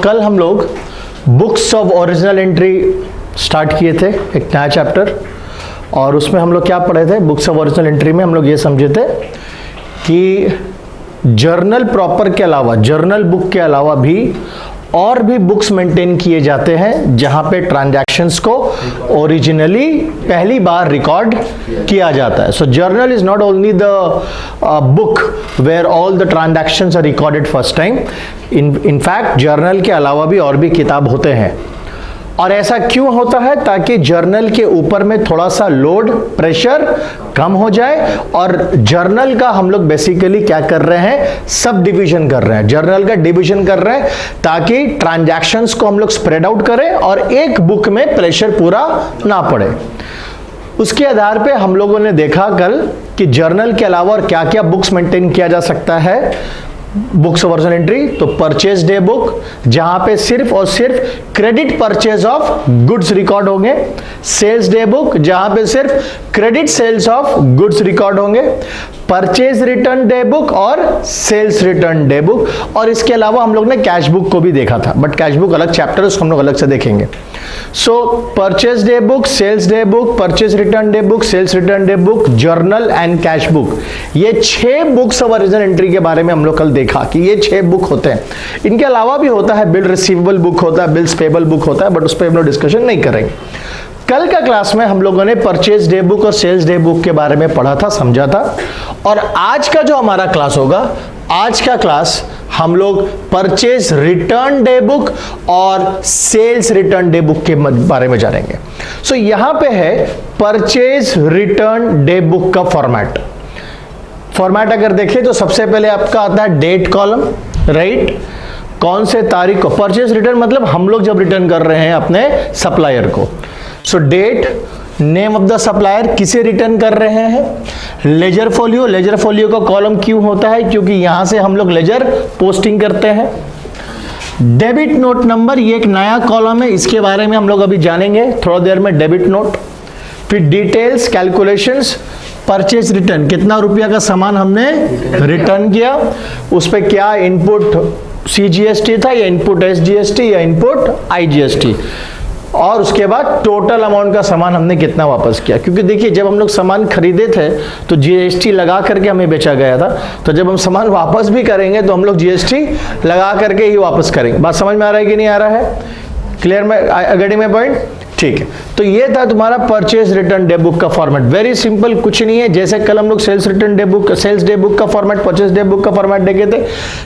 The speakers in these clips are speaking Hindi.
कल हम लोग books of original entry start किए थे, एक नया चैप्टर, और उसमें हम लोग क्या पढ़े थे? बुक्स ऑफ ओरिजिनल एंट्री में हम लोग ये समझे थे कि जर्नल प्रॉपर के अलावा, जर्नल बुक के अलावा भी और भी बुक्स मेंटेन किए जाते हैं जहां पे ट्रांजैक्शंस को ओरिजिनली पहली बार रिकॉर्ड किया जाता है. So journal is not only the book where all the transactions are recorded first time. In fact journal के अलावा भी और भी किताब होते हैं. और ऐसा क्यों होता है? ताकि जर्नल के ऊपर में थोड़ा सा लोड, प्रेशर कम हो जाए. और जर्नल का हम लोग बेसिकली क्या कर रहे हैं? सब डिवीजन कर रहे हैं. जर्नल का डिवीजन कर रहे हैं ताकि ट्रांजैक्शंस को हम लोग स्प्रेड आउट करें और एक बुक में प्रेशर पूरा ना पड़े. उसके आधार पे हम लोगों ने देखा कल कि जर्नल के अलावा और क्या क्या बुक्स मेंटेन किया जा सकता है बुक्स ऑफ ओरिजिनल एंट्री. तो परचेज डे बुक, जहां पे सिर्फ और सिर्फ credit purchase of goods record होंगे. सेल्स डे बुक, जहां पे सिर्फ credit sales of goods record होंगे. परचेज रिटर्न डे बुक और सेल्स रिटर्न डे बुक. और इसके अलावा हम लोग ने कैश बुक को भी देखा था, बट कैश बुक अलग चैप्टर, उसको हम लोग अलग से देखेंगे. So purchase day book, sales day book, purchase return day book, sales return day book, journal and cash book, ये 6 बुक्स ऑफ ओरिजिनल एंट्री के बारे में हम लोग कल देखा कि ये 6 बुक होते हैं. इनके अलावा भी होता है, बिल रिसीवेबल बुक होता है, बिल्स पेबल बुक होता है, बट उस पर हम लोग डिस्कशन नहीं करेंगे. कल का क्लास में हम लोगों ने परचेज डे बुक और सेल्स डे बुक के बारे में पढ़ा था, समझा था. और आज का जो हमारा क्लास होगा, आज का क्लास हम लोग परचेज रिटर्न डे बुक और सेल्स रिटर्न डे बुक के बारे में जानेंगे. सो यहां पे है परचेज रिटर्न डे बुक का फॉर्मेट. फॉर्मेट अगर देखें तो सबसे पहले आपका आता है डेट कॉलम, राइट? कौन से तारीख को परचेज रिटर्न, मतलब हम लोग जब रिटर्न कर रहे हैं अपने सप्लायर को. So date, name of the supplier, किसे रिटर्न कर रहे हैं. लेजर फोलियो, लेजर फोलियो का कॉलम क्यों होता है? क्योंकि यहां से हम लोग लेजर पोस्टिंग करते हैं. डेबिट नोट नंबर, ये एक नया कॉलम है, इसके बारे में हम लोग अभी जानेंगे थोड़ा देर में. Debit note. फिर डिटेल्स, कैलकुलेशंस, परचेज रिटर्न, कितना रुपया का सामान हमने रिटर्न किया, उस पर क्या इनपुट CGST था या इनपुट SGST या इनपुट IGST, और उसके बाद टोटल अमाउंट का सामान हमने कितना वापस किया. क्योंकि देखिए जब हम लोग सामान खरीदे थे तो GST लगा करके हमें बेचा गया था, तो जब हम सामान वापस भी करेंगे तो हम लोग GST लगा करके ही वापस करेंगे. बात समझ में आ रहा है कि नहीं आ रहा है? क्लियर में? अगेन में पॉइंट? ठीक है. तो ये था तुम्हारा परचेज रिटर्न डे बुक का फॉर्मेट. वेरी सिंपल, कुछ नहीं है. जैसे कल हम लोग sales return day book, sales day book का फॉर्मेट, परचेज डे बुक का फॉर्मेट देखे थे,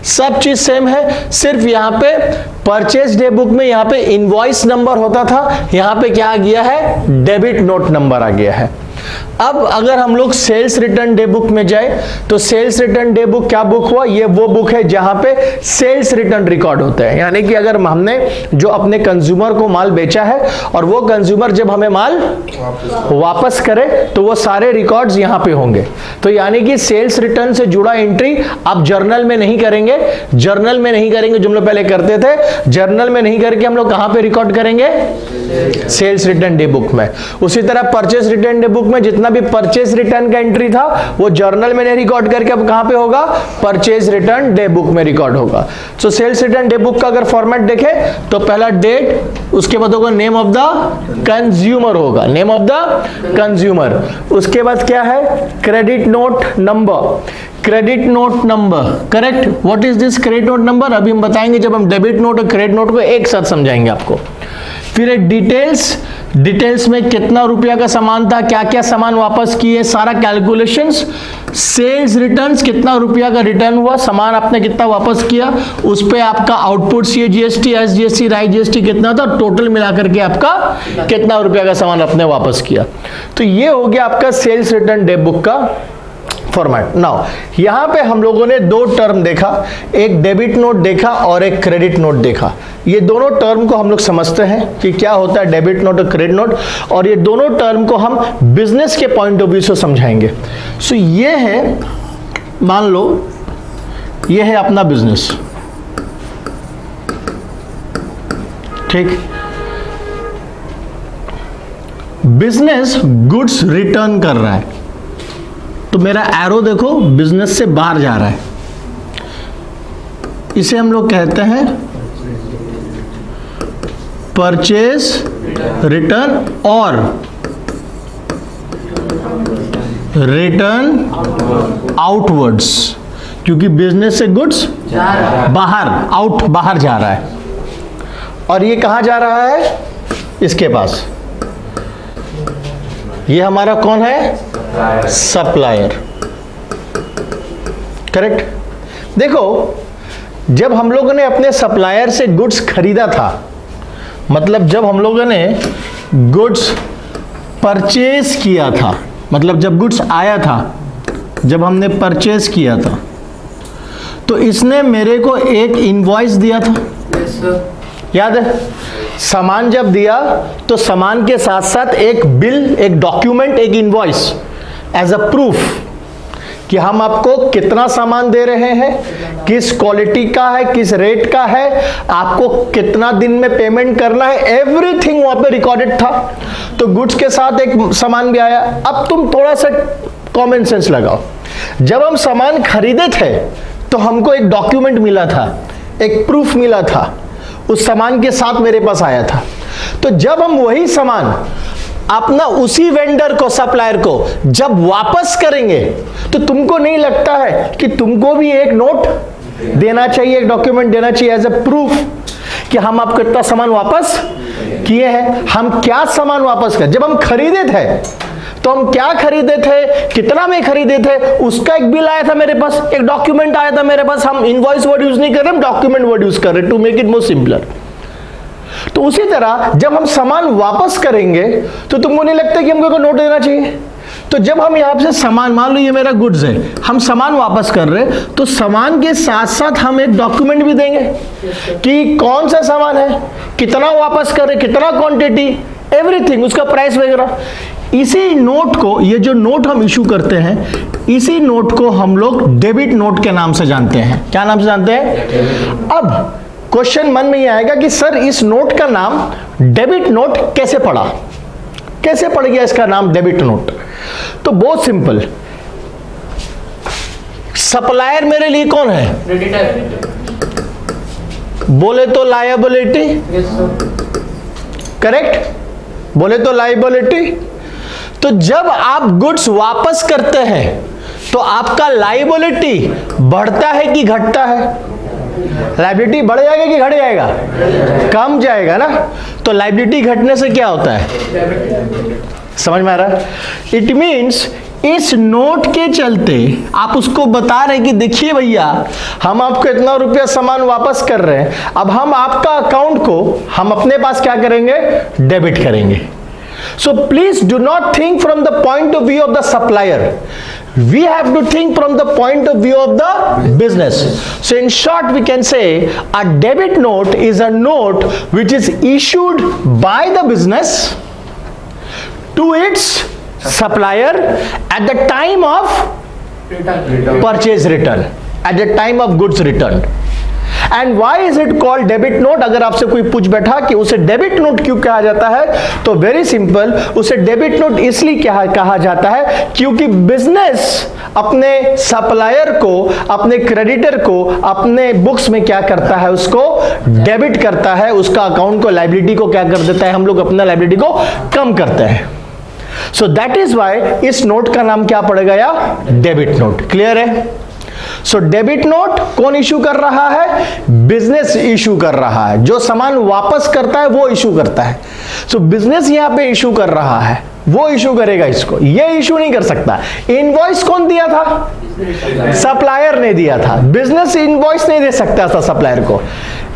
सब चीज सेम है. सिर्फ यहाँ पे परचेज डे बुक में यहाँ पे इनवॉइस नंबर होता था, यहाँ पे क्या आ गया है? डेबिट नोट नंबर आ गया है. अब अगर हम लोग सेल्स रिटर्न डे बुक में जाए तो सेल्स रिटर्न डे बुक क्या बुक हुआ? ये वो बुक है जहां पे सेल्स रिटर्न रिकॉर्ड होते हैं. यानी कि अगर हमने जो अपने कंज्यूमर को माल बेचा है और वो कंज्यूमर जब हमें माल वापस करे तो वो सारे रिकॉर्ड्स यहां पे होंगे. तो यानी कि सेल्स रिटर्न से जुड़ा एंट्री आप जर्नल में नहीं करेंगे. जर्नल में नहीं करेंगे जो हम लोग पहले करते थे. जर्नल में नहीं करके हम लोग कहां पे रिकॉर्ड करेंगे? सेल्स रिटर्न डे बुक में. उसी तरह परचेज रिटर्न डे बुक में जितना भी परचेज रिटर्न का एंट्री था वो जर्नल में नहीं रिकॉर्ड करके अब कहां पे होगा? परचेज रिटर्न डे बुक में रिकॉर्ड होगा. So sales return day book का अगर फॉर्मेट देखें तो पहला डेट, उसके बाद होगा नेम ऑफ द कंज्यूमर होगा, नेम ऑफ द कंज्यूमर. उसके बाद क्या है? Credit note number. Credit note number, correct. What is this credit note number? अभी हम बताएंगे जब हम डेबिट नोट और क्रेडिट नोट को एक साथ समझाएंगे आपको. फिर एक डिटेल्स, डिटेल्स में कितना रुपया का सामान था, क्या क्या सामान वापस किए, सारा कैलकुलेशंस. सेल्स रिटर्न्स, कितना रुपया का रिटर्न हुआ, सामान आपने कितना वापस किया, उस पे आपका आउटपुट CGST, SGST, IGST कितना था, टोटल मिलाकर के आपका कितना रुपया का सामान आपने वापस किया. तो ये हो गया आपका सेल्स रिटर्न डे बुक का फॉर्मेट. नाउ यहां पे हम लोगों ने 2 टर्म देखा, एक डेबिट नोट देखा और एक क्रेडिट नोट देखा. ये दोनों टर्म को हम लोग समझते हैं कि क्या होता है डेबिट नोट और क्रेडिट नोट, और ये दोनों टर्म को हम बिजनेस के पॉइंट ऑफ व्यू से समझाएंगे. सो ये है, मान लो ये है अपना बिजनेस, ठीक. बिजनेस गुड्स रिटर्न कर रहा है, तो मेरा एरो देखो बिजनेस से बाहर जा रहा है, इसे हम लोग कहते हैं परचेज रिटर्न और रिटर्न आउटवर्ड्स, क्योंकि बिजनेस से गुड्स बाहर जा रहा है, और ये कहां जा रहा है? इसके पास। ये हमारा कौन है? सप्लायर। करेक्ट। देखो, जब हम लोगों ने अपने सप्लायर से गुड्स खरीदा था, मतलब जब हम लोगों ने गुड्स परचेज किया था, मतलब जब गुड्स आया था, जब हमने परचेज किया था, तो इसने मेरे को एक इनवॉइस दिया था। याद है? सामान जब दिया तो सामान के साथ साथ एक बिल, एक डॉक्यूमेंट, एक इनवॉइस एज अ प्रूफ कि हम आपको कितना सामान दे रहे हैं, किस क्वालिटी का है, किस रेट का है, आपको कितना दिन में पेमेंट करना है, एवरीथिंग वहां पे रिकॉर्डेड था। तो गुड्स के साथ एक सामान भी आया। अब तुम थोड़ा सा कॉमन सेंस लगाओ। जब हम सामान खरीदे थे तो हमको एक डॉक्यूमेंट मिला था, एक प्रूफ मिला था, उस सामान के साथ मेरे पास आया था। तो जब हम वही सामान अपना उसी वेंडर को, सप्लायर को जब वापस करेंगे, तो तुमको नहीं लगता है कि तुमको भी एक नोट देना चाहिए, एक डॉक्यूमेंट देना चाहिए एज अ प्रूफ कि हम आपको इतना सामान वापस किए हैं, हम क्या सामान वापस कर, जब हम खरीदे थे तो हम क्या खरीदे थे, कितना में खरीदे थे, उसका एक बिल आया था मेरे पास, एक डॉक्यूमेंट आया था मेरे पास। हम इनवॉइस वर्ड यूज नहीं कर रहे, हम डॉक्यूमेंट वर्ड यूज कर रहे to make it more simpler. तो उसी तरह जब हम सामान वापस करेंगे तो तुमको नहीं लगता कि हमको कोई नोट देना चाहिए? तो जब हम यहां से सामान, मान लो ये मेरा गुड्स है, हम सामान वापस कर रहे हैं, तो सामान के साथ साथ हम एक डॉक्यूमेंट भी देंगे कि कौन सा सामान है, कितना वापस कर रहे, कितना क्वांटिटी, एवरीथिंग, उसका प्राइस वगैरह। इसी नोट को, ये जो नोट हम इशू करते हैं, इसी नोट को हम लोग डेबिट नोट के नाम से जानते हैं। क्या नाम से जानते हैं? अब क्वेश्चन मन में ये आएगा कि सर इस नोट का नाम डेबिट नोट कैसे पड़ा, कैसे पड़ गया इसका नाम डेबिट नोट? तो बहुत सिंपल, सप्लायर मेरे लिए कौन है? बोले तो लायबिलिटी, करेक्ट? बोले तो लायबिलिटी। तो जब आप गुड्स वापस करते हैं तो आपका लायबिलिटी बढ़ता है कि घटता है? लायबिलिटी बढ़ जाएगा कि घट जाएगा? कम जाएगा ना। तो लायबिलिटी घटने से क्या होता है? समझ में आ रहा है? इट मीन्स इस नोट के चलते आप उसको बता रहे कि देखिए भैया, हम आपको इतना रुपया सामान वापस कर रहे हैं, अब हम आपका अकाउंट को हम अपने पास क्या करेंगे? डेबिट करेंगे। So please do not think from the point of view of the supplier. We have to think from the point of view of the business. So in short, we can say a debit note is a note which is issued by the business to its supplier at the time of purchase return, at the time of goods returned. And why is it called debit note? अगर आपसे कोई पूछ बैठा कि उसे डेबिट नोट क्यों कहा जाता है, तो वेरी सिंपल, उसे डेबिट नोट इसलिए क्या कहा जाता है क्योंकि बिजनेस अपने सप्लायर को, अपने क्रेडिटर को अपने बुक्स में क्या करता है? उसको डेबिट करता है, उसका अकाउंट को, लायबिलिटी को क्या कर देता है? हम लोग अपना लायबिलिटी को कम करते हैं। सो दैट इज वाई इस नोट का नाम क्या पड़ेगा? या डेबिट नोट। क्लियर है? सो डेबिट नोट कौन इशू कर रहा है? बिजनेस इशू कर रहा है। जो सामान वापस करता है वो इशू करता है। सो बिजनेस यहां पे इशू कर रहा है, वो इशू करेगा इसको, ये इशू नहीं कर सकता। इनवॉइस कौन दिया था? सप्लायर ने दिया था। बिजनेस इनवॉइस नहीं दे सकता था सप्लायर को।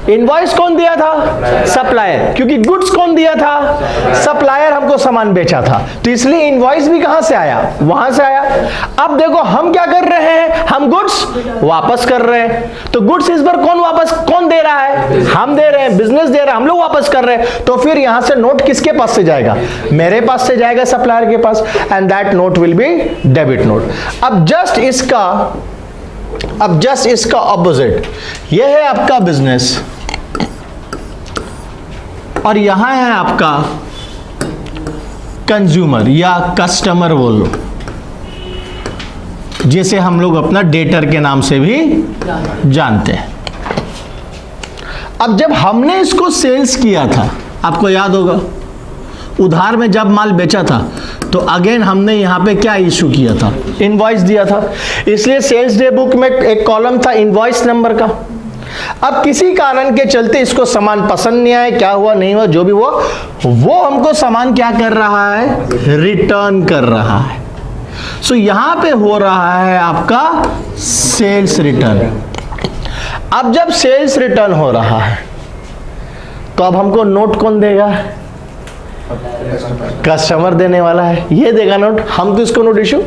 इनवॉइस कौन दिया था? सप्लायर। क्योंकि गुड्स कौन दिया था? सप्लायर हमको सामान बेचा था, तो इसलिए इनवॉइस भी कहां से आया? वहां से आया। अब देखो हम क्या कर रहे हैं? हम गुड्स वापस कर रहे हैं। तो गुड्स इस बार कौन दे रहा है? हम दे रहे हैं, बिजनेस दे रहा है, हम लोग वापस कर रहे हैं। तो फिर यहां से नोट किसके पास से जाएगा? मेरे पास से जाएगा, सप्लायर के पास, and that note will be debit note. अब जस्ट इसका ऑपोजिट, यह है आपका बिजनेस और यहां है आपका कंज्यूमर या कस्टमर बोल लो, जिसे हम लोग अपना डेटर के नाम से भी जानते हैं। अब जब हमने इसको सेल्स किया था आपको याद होगा उधार में जब माल बेचा था तो अगेन हमने यहां पे क्या इशू किया था, इनवॉइस दिया था, इसलिए सेल्स डे बुक में एक कॉलम था इनवॉइस नंबर का। अब किसी कारण के चलते इसको सामान पसंद नहीं आया, क्या हुआ नहीं हुआ जो भी हुआ, वो हमको सामान क्या कर रहा है, रिटर्न कर रहा है। सो यहां पे हो रहा है आपका सेल्स रिटर्न। अब जब सेल्स रिटर्न हो रहा है तो अब हमको नोट कौन देगा, कस्टमर देने वाला है, ये देगा नोट, हम तो इसको नोट इशू,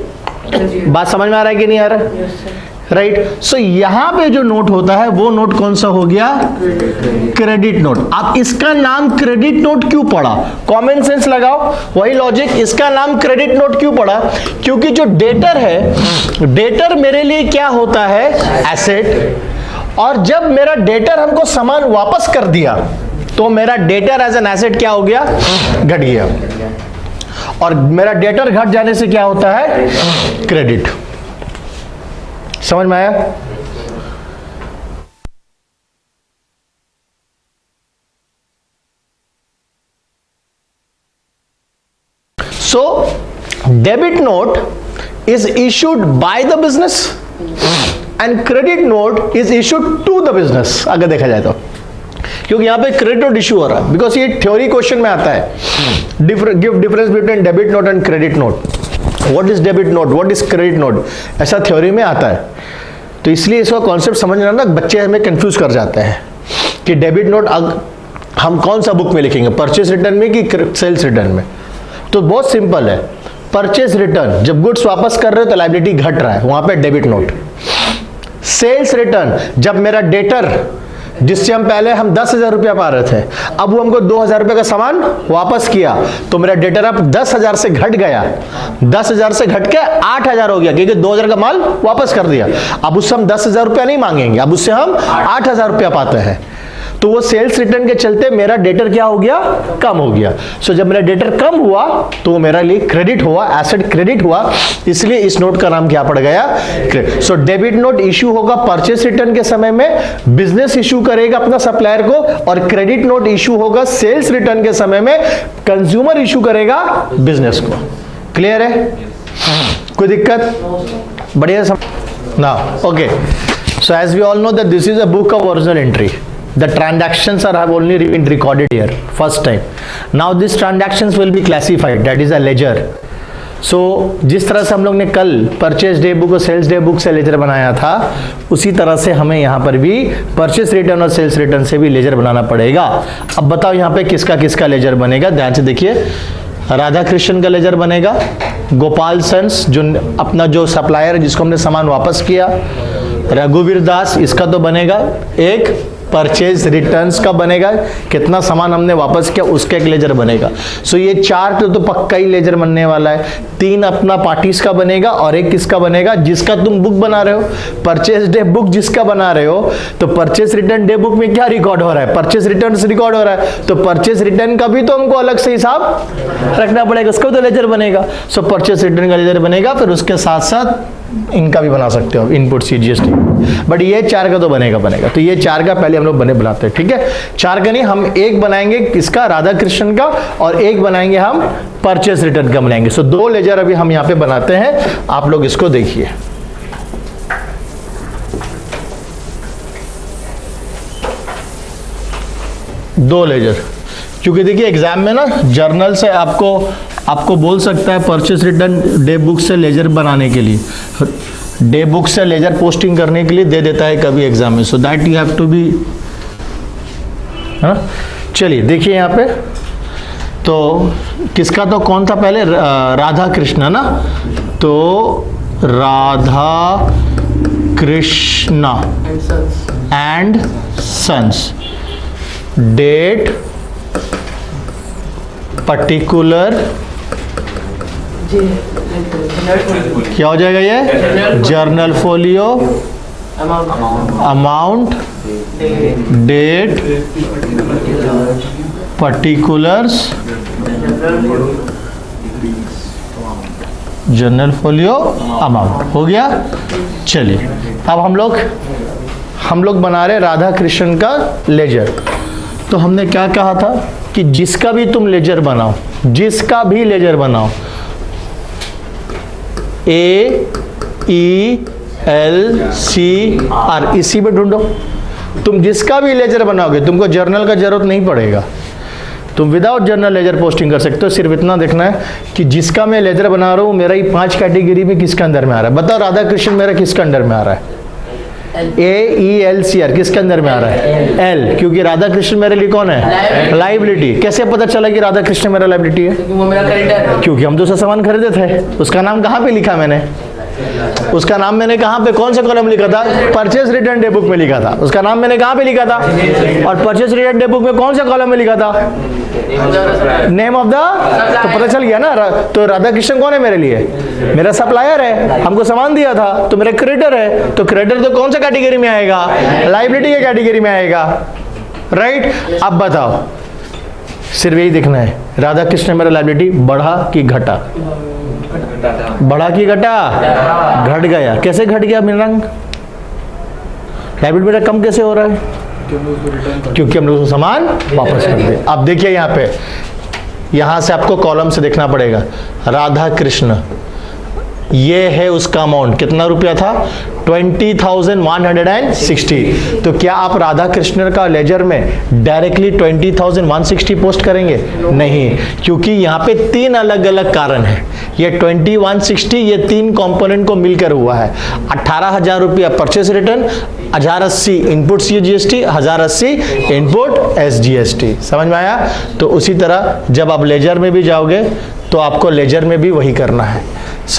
बात समझ में आ रहा है कि नहीं आ रहा है, राइट। सो यहां पे जो नोट होता है वो नोट कौन सा हो गया, क्रेडिट नोट। अब इसका नाम क्रेडिट नोट क्यों पड़ा, कॉमन सेंस लगाओ, वही लॉजिक, इसका नाम क्रेडिट नोट क्यों पड़ा, क्योंकि जो डेटर है, डेटर मेरे लिए क्या होता है, एसेट, और जब मेरा डेटर हमको सामान वापस कर दिया तो मेरा डेटर एज एन एसेट क्या हो गया, घट गया, और मेरा डेटर घट जाने से क्या होता है, क्रेडिट। समझ में आया? So debit note is issued by the business and credit note is issued to the business, अगर देखा जाए तो, क्योंकि यहां पे क्रेडिट नोट इशू हो रहा है, बिकॉज ये थ्योरी क्वेश्चन में आता है, give difference between debit note and credit note, what is debit note, what is credit note, ऐसा थ्योरी में आता है। तो इसलिए इसका कॉन्सेप्ट समझना ना, बच्चे हमें कंफ्यूज कर जाते हैं कि डेबिट नोट हम कौन सा बुक में लिखेंगे, परचेस रिटर्न में कि सेल्स रिटर्न में। तो बहुत सिंपल है, परचेस रिटर्न जब गुड्स वापस कर रहे हो तो लायबिलिटी घट रहा है, वहां पे डेबिट नोट। सेल्स रिटर्न जब मेरा डेटर, जिससे हम पहले हम 10,000 रुपया पा रहे थे, अब वो हमको 2,000 रुपये का सामान वापस किया, तो मेरा डेटर अब 10,000 से घट गया, 10,000 से घट के 8,000 हो गया, क्योंकि 2,000 का माल वापस कर दिया। अब उससे हम 10,000 रुपया नहीं मांगेंगे, अब उससे हम 8,000 रुपया पाते हैं। तो वो सेल्स रिटर्न के चलते मेरा डेटर क्या हो गया, कम हो गया। सो जब मेरा डेटर कम हुआ तो मेरा लिए क्रेडिट हुआ, एसेट क्रेडिट हुआ, इसलिए इस नोट का नाम क्या पड़ गया, क्रेडिट। सो डेबिट नोट इशू होगा परचेस रिटर्न के समय में, बिजनेस इशू करेगा अपना सप्लायर को, और क्रेडिट नोट इशू होगा सेल्स रिटर्न के समय में, कंज्यूमर इशू करेगा बिजनेस को। क्लियर है? कोई दिक्कत? बढ़िया ना? Okay. So as we all know that this is a book of original entry. The transactions have only been recorded here first time. Now these transactions will be classified, that is a ledger. So जिस तरह से हम लोग ने कल परचेस डे बुक और सेल्स डे बुक से लेजर बनाया था, उसी तरह से हमें यहाँ पर भी परचेस रिटर्न और सेल्स रिटर्न से भी लेजर बनाना पड़ेगा। अब बताओ यहाँ पे किसका किसका लेजर बनेगा, ध्यान से देखिए। राधा कृष्ण का लेजर बनेगा, गोपाल सन्स जो अपना जो सप्लायर है जिसको हमने सामान वापस किया, रघुवीर दास इसका तो बनेगा एक, परचेज रिटर्न्स का बनेगा, कितना सामान हमने वापस किया उसका एक लेजर बनेगा। सो ये 4 तो पक्का ही लेजर बनने वाला है। 3 अपना पार्टीज का बनेगा और एक किसका बनेगा, जिसका तुम बुक बना रहे हो, परचेज डे बुक जिसका बना रहे हो, तो परचेज रिटर्न डे बुक में क्या रिकॉर्ड हो रहा है, परचेज रिटर्न रिकॉर्ड हो रहा है, तो परचेज रिटर्न का भी तो हमको अलग से हिसाब रखना पड़ेगा, उसका तो लेजर बनेगा। सो परचेज रिटर्न का लेजर बनेगा, फिर उसके साथ साथ इनका भी बना सकते हो, इनपुट सीजीएसटी, बट ये 4 का तो बनेगा। तो ये 4 का पहले हम लोग बनाते हैं, ठीक है। 4 का नहीं, हम एक बनाएंगे किसका, राधा कृष्ण का, और एक बनाएंगे हम परचेस रिटर्न का बनाएंगे। सो 2 लेजर अभी हम यहाँ पे बनाते हैं, आप लोग इसको देखिए। दो लेजर, क्योंकि देखिए एग्जाम में ना जर्नल से आपको बोल सकता है परचेस रिटर्न डे बुक से लेजर बनाने के लिए, डे बुक से लेजर पोस्टिंग करने के लिए दे देता है कभी एग्जाम में, so that you have to be. हाँ चलिए देखिए यहाँ पे, तो किसका तो कौन था पहले, राधा कृष्ण ना, तो Radha Krishna and sons, date particular, क्या हो जाएगा ये, journal folio, amount, date, particulars, journal folio, amount, हो गया। चलिए अब हम लोग बना रहे राधा कृष्ण का लेजर। तो हमने क्या कहा था कि जिसका भी तुम लेजर बनाओ, जिसका भी लेजर बनाओ, AELCR इसी में ढूंढो। तुम जिसका भी लेजर बनाओगे तुमको जर्नल का जरूरत नहीं पड़ेगा, तुम विदाउट जर्नल लेजर पोस्टिंग कर सकते हो। सिर्फ इतना देखना है कि जिसका मैं लेजर बना रहा हूं मेरा ही 5 कैटेगरी में किसके अंदर में आ रहा है। बताओ राधा कृष्ण मेरा किसके अंडर में आ रहा है? AELCR किसके अंदर में आ रहा है? L, क्योंकि राधा कृष्ण मेरे लिए कौन है? लाइबिलिटी। कैसे पता चला कि राधा कृष्ण मेरा लाइबिलिटी है? क्योंकि वो मेरा क्रेडिटर है। क्योंकि हम दूसरा सामान खरीदे थे। उसका नाम कहाँ पे लिखा मैंने? उसका नाम मैंने कहाँ पे, कौन से कॉलम लिखा था? परचेज रिटर्न डे बुक में लिखा था। उसका नाम मैंने कहाँ पे लिखा था? और परचेज रिटर्न डे बुक में कौन से कॉलम में लिखा था? Name of the. तो पता चल गया ना। तो राधा कृष्ण कौन है मेरे लिए? मेरा सप्लायर है, हमको सामान दिया था, तो मेरा क्रेडिटर है। तो क्रेडिटर तो कौन सा कैटेगरी में आएगा? लायबिलिटी के कैटेगरी में आएगा, राइट। अब बताओ, सिर्फ यही देखना है, राधा कृष्ण मेरा लायबिलिटी बढ़ा कि घटा? बढ़ा कि घटा? घट गया। कैसे घट गया मेरा रंग? लायबिलिटी मेरा कम कैसे हो रहा है? क्योंकि हमने उसको सामान वापस कर दिया। अब देखिए यहाँ पे, यहाँ से आपको कॉलम से देखना पड़ेगा। राधा कृष्ण, ये है उसका अमाउंट, कितना रुपया था? 20,160। तो क्या आप राधा कृष्ण का लेजर में डायरेक्टली 20,160 पोस्ट करेंगे? नहीं, क्योंकि यहाँ पे 3 अलग अलग कारण है। ये 20,160 ये 3 कंपोनेंट को मिलकर हुआ है। 18,000 रुपया purchase return, 1,080 input CGST, 1,080 input SGST। समझ में आया? तो उसी तरह जब आप लेजर में भी जाओगे तो आपको लेजर में भी वही करना है।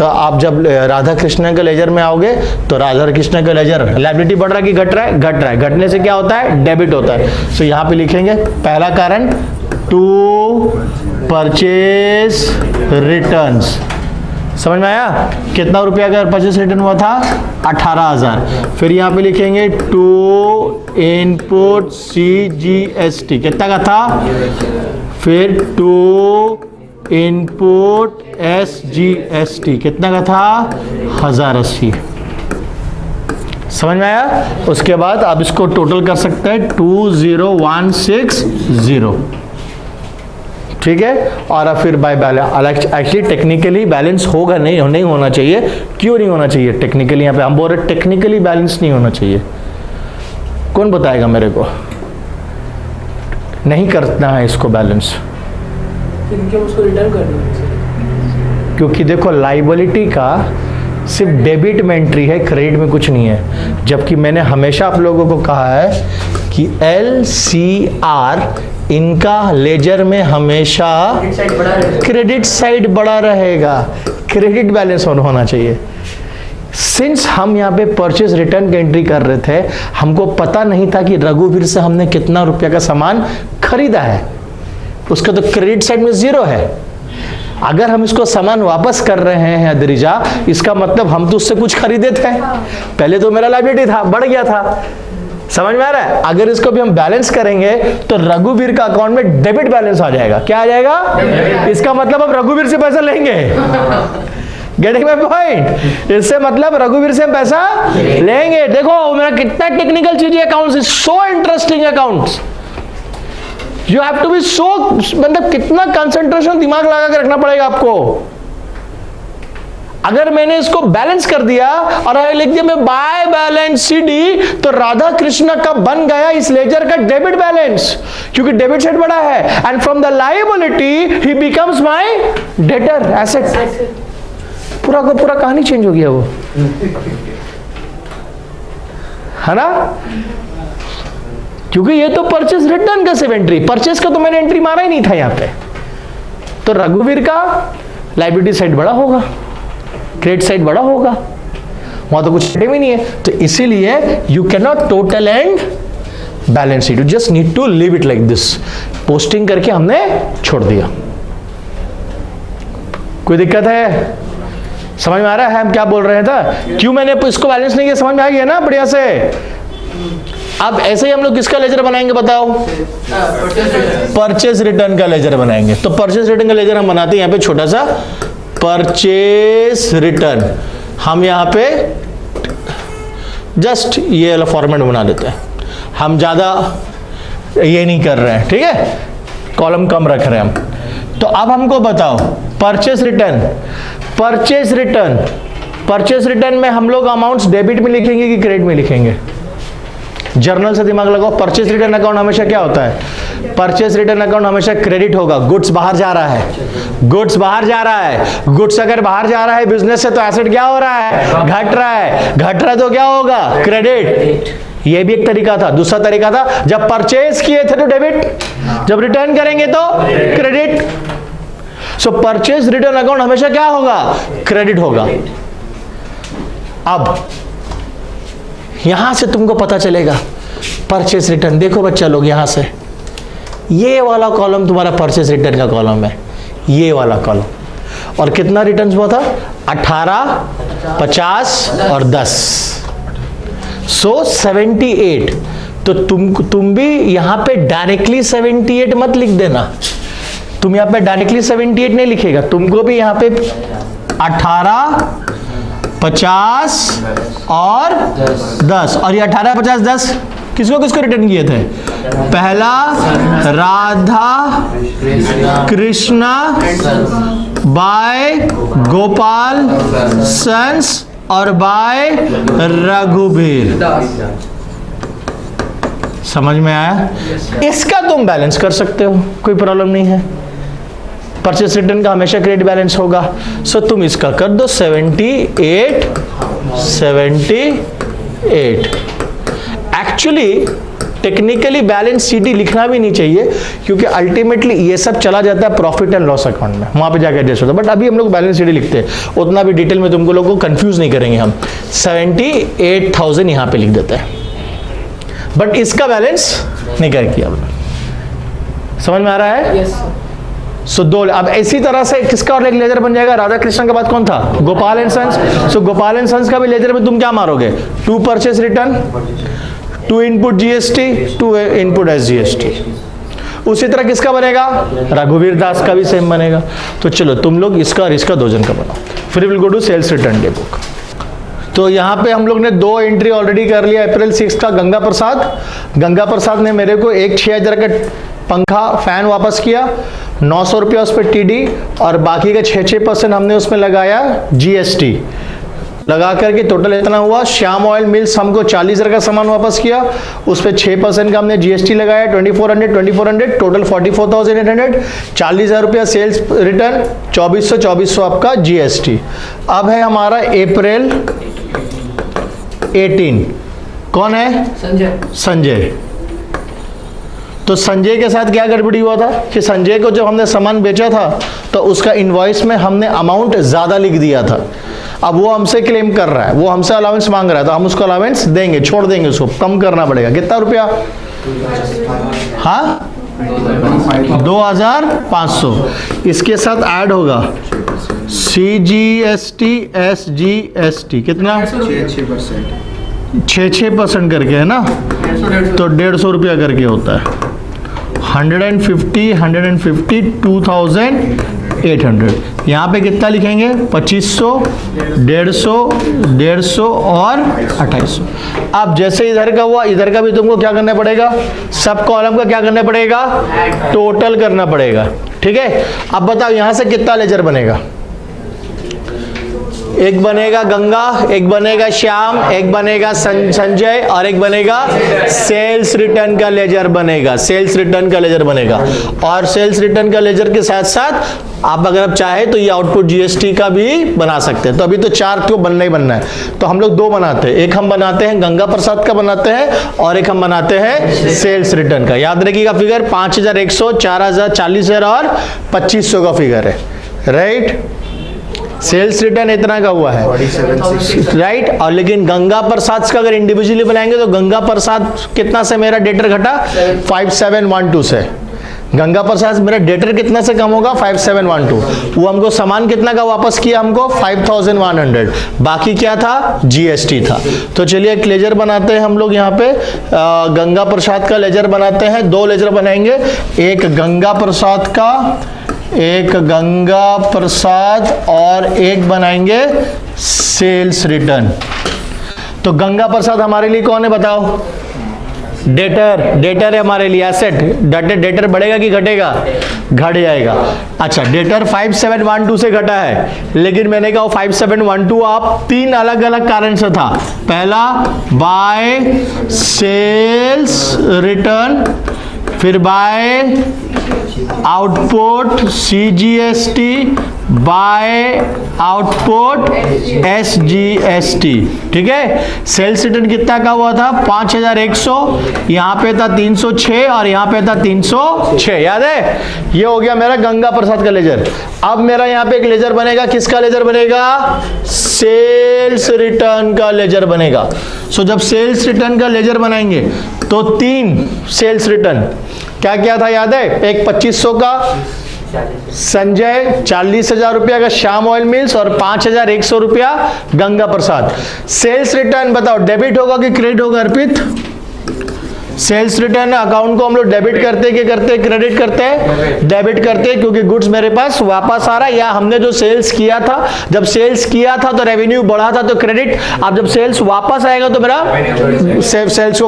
आप जब राधा कृष्ण के लेजर में आओगे तो राधा कृष्ण का लेजर लायबिलिटी बढ़ रहा है कि घट रहा है? घट रहा है। घटने से क्या होता है? डेबिट होता है। सो यहाँ पे लिखेंगे पहला कारण टू परचेज रिटर्न्स। समझ में आया? कितना रुपया का परचेज रिटर्न हुआ था? 18,000। फिर यहाँ पे लिखेंगे टू इनपुट CGST, कितना का था? फिर टू इनपुट SGST, कितना का था? 1,080। समझ में आया? उसके बाद आप इसको टोटल कर सकते हैं 20,160। ठीक है। और अब फिर by balance, actually technically balance होगा नहीं होना चाहिए। क्यों नहीं होना चाहिए? टेक्निकली यहाँ पे हम बोल रहे टेक्निकली बैलेंस नहीं होना चाहिए। कौन बताएगा मेरे को? नहीं करना है इसको बैलेंस, उसको रिटर्न कर दो। क्योंकि देखो लायबिलिटी का सिर्फ डेबिट में एंट्री है, क्रेडिट में कुछ नहीं है। जबकि मैंने हमेशा आप लोगों को कहा है कि LCR इनका लेजर में हमेशा क्रेडिट साइड बड़ा रहेगा, क्रेडिट बैलेंस होना चाहिए। सिंस हम यहाँ पे परचेज रिटर्न की एंट्री कर रहे थे, हमको पता नहीं था कि रघुवीर से हमने कितना रुपया का सामान खरीदा है। उसका तो क्रेडिट साइड में 0 है। अगर हम इसको सामान वापस कर रहे हैं अद्रिजा, इसका मतलब हम तो उससे कुछ खरीदे थे। पहले तो मेरा लायबिलिटी था, बढ़ गया था। समझ में आ रहा है? अगर इसको भी हम बैलेंस करेंगे तो रघुवीर का अकाउंट में डेबिट बैलेंस आ जाएगा। क्या आ जाएगा? इसका मतलब हम रघुवीर से पैसा लेंगे। Getting my point? इससे मतलब रघुवीर से हम पैसा लेंगे। देखो मेरा कितना टेक्निकल चीज है। Accounts is so interesting. Accounts you have to be so, मतलब कितना कंसंट्रेशन दिमाग लगा के रखना पड़ेगा आपको। अगर मैंने इसको बैलेंस कर दिया और लिख दिया मैं बाय बैलेंस CD, तो राधा कृष्ण का बन गया इस लेजर का डेबिट बैलेंस, क्योंकि डेबिट साइड बड़ा है। And from the liability he becomes my debtor asset. पूरा का पूरा कहानी चेंज हो गया वो, है ना? क्योंकि ये तो परचेज रिटर्न का सिर्फ एंट्री, परचेज का तो मैंने एंट्री मारा ही नहीं था यहाँ पे। तो रघुवीर का लायबिलिटी साइड बड़ा होगा, क्रेडिट साइड बड़ा होगा, वहां तो कुछ टाइम ही नहीं है। तो इसीलिए you can not total and balance sheet, you just need to leave it like this. Posting करके हमने छोड़ दिया। कोई दिक्कत है? समझ में आ रहा है हम क्या बोल रहे थे? क्यों मैंने इसको बैलेंस नहीं किया? समझ में आ गया ना बढ़िया से? अब ऐसे ही हम लोग किसका लेजर बनाएंगे बताओ? परचेज रिटर्न का लेजर बनाएंगे। तो परचेज रिटर्न का लेजर हम बनाते हैं यहाँ पे छोटा सा परचेज रिटर्न। हम यहाँ पे जस्ट ये वाला फॉर्मेट बना देते हैं। हम ज़्यादा ये नहीं कर रहे हैं, ठीक है, कॉलम कम रख रहे हैं हम। तो अब हमको बताओ purchase return, purchase return, purchase return में हम लोग अमाउंट्स डेबिट में लिखेंगे कि क्रेडिट में लिखेंगे? जर्नल से दिमाग लगाओ। परचेस रिटर्न अकाउंट हमेशा क्या होता है? परचेस रिटर्न अकाउंट हमेशा क्रेडिट होगा। गुड्स बाहर जा रहा है, गुड्स बाहर जा रहा है, गुड्स अगर बाहर जा रहा है बिजनेस से तो एसेट क्या हो रहा है? घट रहा है, घट रहा है तो क्या होगा? क्रेडिट। ये भी एक तरीका था। दूसरा तरीका था जब परचेज किए थे तो डेबिट, जब रिटर्न करेंगे तो क्रेडिट। सो परचेज रिटर्न अकाउंट हमेशा क्या होगा? क्रेडिट होगा। अब यहां से तुमको पता चलेगा परचेस रिटर्न। देखो बच्चा लोग, यहां से ये वाला कॉलम तुम्हारा परचेस रिटर्न का कॉलम है, ये वाला कॉलम। और कितना रिटर्न हुआ था? 18, 50 और 10, सो 78। तो तुम भी यहां पे डायरेक्टली 78 मत लिख देना। तुम यहां पे डायरेक्टली 78 नहीं लिखेगा, तुमको भी यहां पे 18, 50 और 10, और ये 18, 50, 10 किसको किसको रिटर्न किए थे? पहला राधा कृष्णा बाय गोपाल सन्स और बाय रघुबीर। समझ में आया? इसका तुम बैलेंस कर सकते हो, कोई प्रॉब्लम नहीं है। परचेस रिटर्न का हमेशा क्रेडिट बैलेंस होगा। सो तुम इसका कर दो 78, 78। एक्चुअली टेक्निकली बैलेंस शीट लिखना भी नहीं चाहिए, क्योंकि अल्टीमेटली ये सब चला जाता है प्रॉफिट एंड लॉस अकाउंट में, वहां पे जाकर एडजस्ट होता है। बट अभी हम लोग बैलेंस शीट लिखते हैं, उतना भी डिटेल में तुमको लोगों को कंफ्यूज नहीं करेंगे हम। 78,000 यहां पे लिख देते हैं, बट इसका बैलेंस नहीं कर किया। समझ में आ रहा है? यस सो दो। अब इसी तरह से किसका और एक लेजर बन जाएगा? राधा कृष्ण के बाद कौन था? Gopal and sons. So Gopal and sons का भी लेजर में तुम क्या मारोगे? 2 purchase return, 2 input GST, 2 input SGST. उसी तरह किसका बनेगा? रघुवीर दास का भी सेम बनेगा। तो चलो तुम लोग इसका और इसका 2 जन का बनाओ, फिर will go to sales return day book. तो यहाँ पे हम लोग ने 2 एंट्री ऑलरेडी कर लिया। अप्रैल 6 का गंगा प्रसाद ने मेरे को एक 6000 का पंखा फैन वापस किया, 900 रुपया उस पर टीडी, और बाकी का 6% हमने उसमें लगाया जीएसटी। लगा करके टोटल इतना हुआ। श्याम ऑयल मिल्स हमको 40,000 का सामान वापस किया, उस पर 6% का हमने जीएसटी लगाया, 2400, टोटल 44,800, 40,000 रुपया सेल्स रिटर्न, 2400 आपका जीएसटी। अब है हमारा अप्रैल 18। कौन है? संजय। तो संजय के साथ क्या गड़बड़ी हुआ था कि संजय को जब हमने सामान बेचा था तो उसका इनवॉइस में हमने अमाउंट ज्यादा लिख दिया था। अब वो हमसे क्लेम कर रहा है, वो हमसे अलाउंस मांग रहा है, तो हम उसको अलाउंस देंगे, छोड़ देंगे, उसको कम करना पड़ेगा। कितना रुपया? हाँ 2,500। इसके साथ ऐड होगा CGST SGST, कितना? 6% करके है ना, तो 150 रुपया करके होता है। 150, 2,800। यहाँ पे कितना लिखेंगे? 2500, 150 और 2800। अब जैसे इधर का हुआ, इधर का भी तुमको क्या करना पड़ेगा? सब कॉलम का क्या करना पड़ेगा? टोटल करना पड़ेगा। ठीक है, अब बताओ यहाँ से कितना लेजर बनेगा? एक बनेगा गंगा, एक बनेगा श्याम, एक बनेगा संजय, और एक बनेगा सेल्स रिटर्न का लेजर बनेगा। सेल्स रिटर्न का लेजर बनेगा, और सेल्स रिटर्न का लेजर के साथ साथ आप अगर आप चाहे तो ये आउटपुट जीएसटी का भी बना सकते हैं। तो अभी तो 4 को बनना ही बनना है, तो हम लोग 2 बनाते हैं। एक हम बनाते हैं गंगा प्रसाद का बनाते हैं, और एक हम बनाते हैं सेल्स रिटर्न का। याद रखिएगा फिगर 5,100, 4,000, 40,000 और 2,500 का फिगर है, राइट? सेल्स रिटर्न इतना का हुआ है, राइट? और लेकिन गंगा प्रसाद का अगर इंडिविजुअली बनाएंगे तो गंगा प्रसाद कितना से मेरा डेटर घटा? 5712 से। गंगा प्रसाद मेरा डेटर कितना से कम होगा? 5712। वो हमको सामान कितना का वापस किया? हमको 5,100। बाकी क्या था? जीएसटी था। तो चलिए एक लेजर बनाते हैं हम लोग यहाँ पे। गंगा प्रसाद का लेजर बनाते हैं। 2 लेजर बनाएंगे, एक गंगा प्रसाद का, एक गंगा प्रसाद, और एक बनाएंगे सेल्स रिटर्न। तो गंगा प्रसाद हमारे लिए कौन है बताओ? डेटर है हमारे लिए एसेट। डेटर बढ़ेगा कि घटेगा? घट जाएगा। अच्छा, डेटर 5712 से घटा है, लेकिन मैंने कहा 5712 आप 3 अलग अलग कारण से था। पहला बाय सेल्स रिटर्न, फिर by output CGST, by output SGST। ठीक है, सेल्स रिटर्न कितना का हुआ था? 5100, यहां पे था 306 और यहां पे था 306, याद है? ये हो गया मेरा गंगा प्रसाद का लेजर। अब मेरा यहां पे एक लेजर बनेगा, किसका लेजर बनेगा? सेल्स रिटर्न का लेजर बनेगा। सो जब सेल्स रिटर्न का लेजर बनाएंगे तो 3 सेल्स रिटर्न क्या क्या था, याद है? एक 2500 का संजय, 40,000 रुपया का श्याम ऑयल मिल्स और 5,100 रुपया गंगा प्रसाद। सेल्स रिटर्न बताओ डेबिट होगा कि क्रेडिट होगा अर्पित? सेल्स रिटर्न अकाउंट को हम लोग डेबिट करते कि करते क्रेडिट करते हैं? डेबिट करते हैं, क्योंकि गुड्स मेरे पास वापस आ रहा है, या हमने जो सेल्स किया था, जब सेल्स किया था तो रेवेन्यू बढ़ा था तो क्रेडिट, अब जब सेल्स वापस आएगा तो मेरा सेल्स को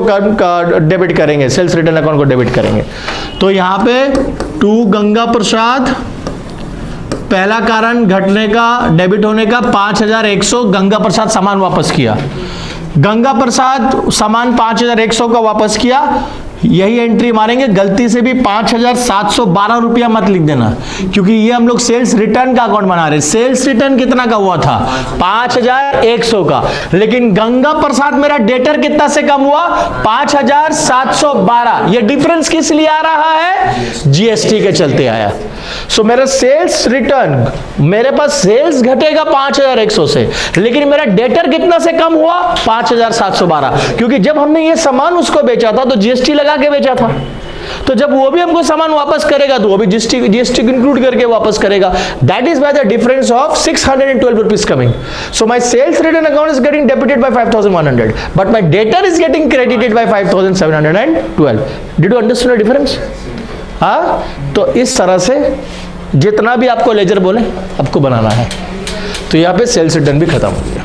डेबिट करेंगे, सेल्स रिटर्न अकाउंट को डेबिट करेंगे। तो यहां पे 2 गंगा प्रसाद, पहला कारण घटने का, डेबिट होने का 5100, गंगा प्रसाद सामान वापस किया। गंगा प्रसाद सामान 5100 का वापस किया, यही एंट्री मारेंगे। गलती से भी 5712 रुपया मत लिख देना, क्योंकि ये हम लोग सेल्स रिटर्न का अकाउंट बना रहे हैं। सेल्स रिटर्न कितना का हुआ था? 5100 का, लेकिन गंगा प्रसाद मेरा डेटर कितना से कम हुआ? 5712। ये डिफरेंस किस लिए आ रहा है? GST के चलते आया। सो मेरा सेल्स रिटर्न, मेरे पास सेल्स घटेगा 5100 से, लेकिन मेरा डेटर कितना से कम हुआ? 5712, क्योंकि जब हमने ये सामान उसको बेचा था तो GST लगा के बेचा था। तो जब वो भी हमको सामान वापस करेगा तो वो भी GST इंक्लूड करके वापस करेगा। That is by the difference of 612 rupees coming. So my sales return account is getting debited by 5100, but my debtor is getting credited by 5712। Did you understand the difference? हाँ, तो इस तरह से जितना भी आपको लेजर बोले आपको बनाना है। तो यहाँ पे सेल्स रिटर्न भी खत्म हो गया।